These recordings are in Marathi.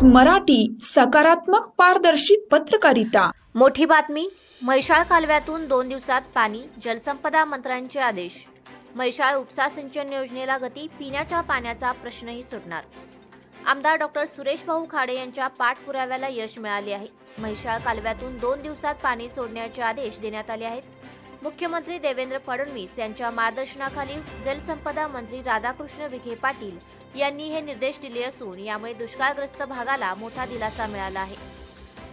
मराठी, सकारात्मक पारदर्शी पत्रकारिता। मोठी बातमी, म्हैसाळ कालव्यातून 2 दिवसात पाणी, जलसंपदा मंत्र्यांचे आदेश। म्हैसाळ उपसा सिंचन योजनेला गती, पिण्याच्या पाण्याचा प्रश्नही सुटणार। आमदार डॉक्टर सुरेश भाऊ खाडे यांच्या पाठपुराव्याला यश मिळाले आहे। म्हैसाळ कालव्यातून 2 दिवसात पाणी सोडण्याचे आदेश देण्यात आले आहेत। मुख्यमंत्री देवेंद्र फडणवीस यांच्या मार्गदर्शनाखाली जलसंपदा मंत्री राधाकृष्ण विखे पाटील यांनी हे निर्देश दिले असून यामुळे दुष्काळग्रस्त भागाला मोठा दिलासा मिळाला आहे।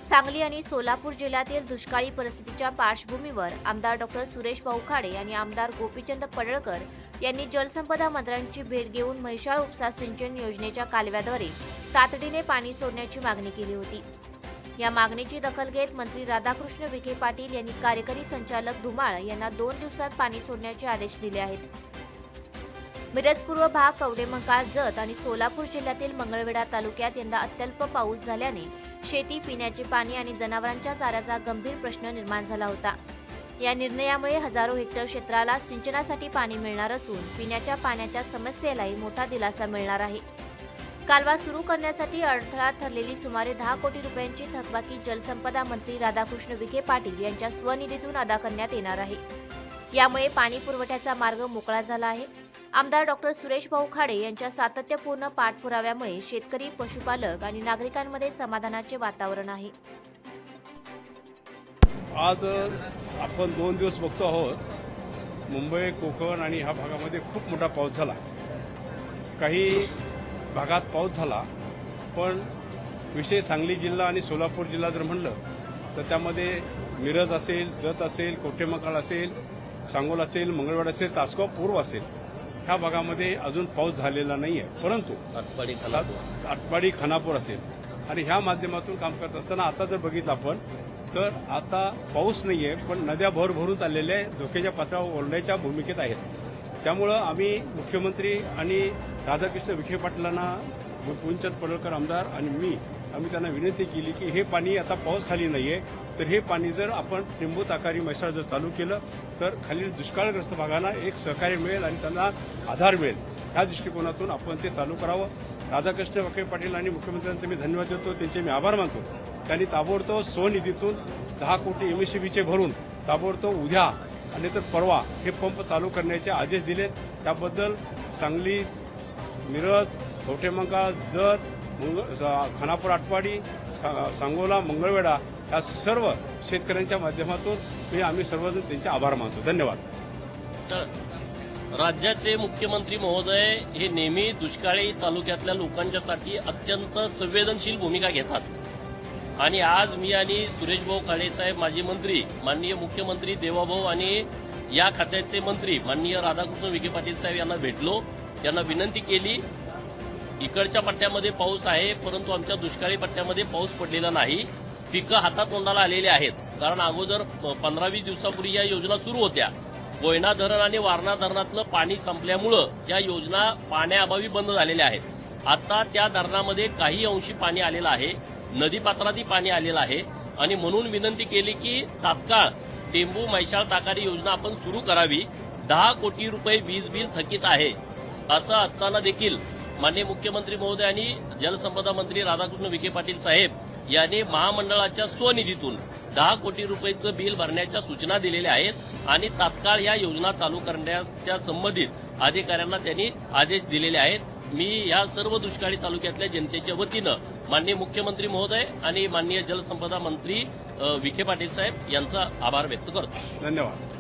सांगली आणि सोलापूर जिल्ह्यातील दुष्काळी परिस्थितीच्या पार्श्वभूमीवर आमदार डॉक्टर सुरेश भाऊ खाडे आणि आमदार गोपीचंद पडळकर यांनी जलसंपदा मंत्र्यांची भेट घेऊन म्हैसाळ उपसा सिंचन योजनेच्या कालव्याद्वारे तातडीने पाणी सोडण्याची मागणी केली होती। या मागणीची दखल घेत मंत्री राधाकृष्ण विखे पाटील यांनी कार्यकारी संचालक धुमाळ यांना 2 दिवसात पाणी सोडण्याचे आदेश दिले आहेत। मिरज पूर्व भाग, कवडेमंकाळ, जत आणि सोलापूर जिल्ह्यातील मंगळवेढा तालुक्यात यंदा अत्यल्प पाऊस झाल्याने शेती, पिण्याचे पाणी आणि जनावरांच्या चाऱ्याचा गंभीर प्रश्न निर्माण झाला होता। या निर्णयामुळे हजारो हेक्टर क्षेत्राला सिंचनासाठी पाणी मिळणार असून पिण्याच्या पाण्याच्या समस्येलाही मोठा दिलासा मिळणार आहे। कालवा सुरू करण्यासाठी अडथळा ठरलेली सुमारे 10 कोटी रुपयांची थकबाकी जलसंपदा मंत्री राधाकृष्ण विखे पाटील यांच्या स्वनिधीतून अदा करण्यात येणार आहे। यामुळे पाणी पुरवठ्याचा मार्ग मोकळा झाला आहे। आमदार डॉक्टर सुरेश भाऊ खाडे यांच्या सातत्यपूर्ण पाठपुराव्यामुळे शेतकरी, पशुपालक आणि नागरिकांमध्ये समाधानाचे वातावरण आहे। आज आपण 2 दिवस बघतो आहोत, मुंबई, कोकण आणि ह्या भागामध्ये खूप मोठा पाऊस झाला। काही भागात पाऊस झाला, पण विशेष सांगली जिल्हा आणि सोलापूर जिल्हा जर म्हणलं तर त्यामध्ये मिरज असेल, जत असेल, कवठेमंकाळ असेल, सांगोला असेल, मंगळवेढा असेल, तासगाव पूर्व असेल, ह्या भागामध्ये अजून पाऊस झालेला नाही आहे। परंतु आटपाडी, खानापूर असेल आणि ह्या माध्यमातून काम करत असताना आता जर बघितलं आपण तर आता पाऊस नाही आहे, पण नद्या भरून चाललेल्या धोक्याच्या पातळीवर ओरडण्याच्या भूमिकेत आहेत। त्यामुळं आम्ही मुख्यमंत्री आणि राधाकृष्ण विखे पाटलांना, गोपीचंद पडळकर आमदार आणि आम्ही त्यांना विनंती केली की हे पाणी आता पाऊस खाली नाहीये, तर हे पाणी जर आपण टेंबू ताकारी म्हैसाळ जर चालू केलं तर खालील दुष्काळग्रस्त भागांना एक सहकार्य मिळेल आणि त्यांना आधार मिळेल। ह्या दृष्टिकोनातून आपण ते चालू करावं। राधाकृष्ण विखे पाटील आणि मुख्यमंत्र्यांचे मी धन्यवाद देतो, त्यांचे मी आभार मानतो। त्यांनी ताबडतोब स्वनिधीतून 10 कोटी MSCBचे भरून ताबडतोब उद्या आणि तर परवा हे पंप चालू करण्याचे आदेश दिलेत। त्याबद्दल सांगली, मिरज, कवठेमंकाळ, जत, खानापूर, आटपाडी, सांगोला, मंगळवेढा या सर्व शेतकऱ्यांच्या माध्यमातून आम्ही सर्वजण त्यांचे आभार मानतो। धन्यवाद। राज्याचे मुख्यमंत्री महोदय हे नेहमी दुष्काळी तालुक्यातल्या लोकांच्यासाठी अत्यंत संवेदनशील भूमिका घेतात आणि आज मी आणि सुरेश भाऊ खाडे साहेब, माजी मंत्री, माननीय मुख्यमंत्री देवाभाऊ आणि या खात्याचे मंत्री माननीय राधाकृष्ण विखे पाटील साहेब यांना भेटलो। त्यांना विनंती केली, इकडच्या पट्ट्यामध्ये पाऊस आहे परंतु आमच्या दुष्काळी पट्ट्यामध्ये पाऊस पडलेला नाही, पिकं हातातोंडाला आलेली आहेत। कारण अगोदर 15-20 दिवसापूर्वी या योजना सुरू होत्या। कोयना धरण आणि वारणा धरणातलं पाणी संपल्यामुळं या योजना पाण्याअभावी बंद झालेल्या आहेत। आता त्या धरणामध्ये काही अंशी पाणी आलेलं आहे, नदीपात्रातही पाणी आलेलं आहे आणि म्हणून विनंती केली की तात्काळ टेंबू म्हैसाळ ताकारी योजना आपण सुरू करावी। 10 कोटी रुपये वीज बिल थकीत आहे। असं असताना देखील माननीय मुख्यमंत्री महोदय आणि जलसंपदा मंत्री राधाकृष्ण विखे पाटील साहेब यांनी महामंडळाच्या स्वनिधीतून 10 कोटी रुपयाचं बिल भरण्याच्या सूचना दिलेल्या आहेत आणि तात्काळ या योजना चालू करण्याच्या संबंधित अधिकाऱ्यांना त्यांनी आदेश दिलेले आहेत। मी या सर्व दुष्काळी तालुक्यातल्या जनतेच्या वतीनं माननीय मुख्यमंत्री महोदय आणि माननीय जलसंपदा मंत्री विखे पाटील साहेब यांचा आभार व्यक्त करतो। धन्यवाद।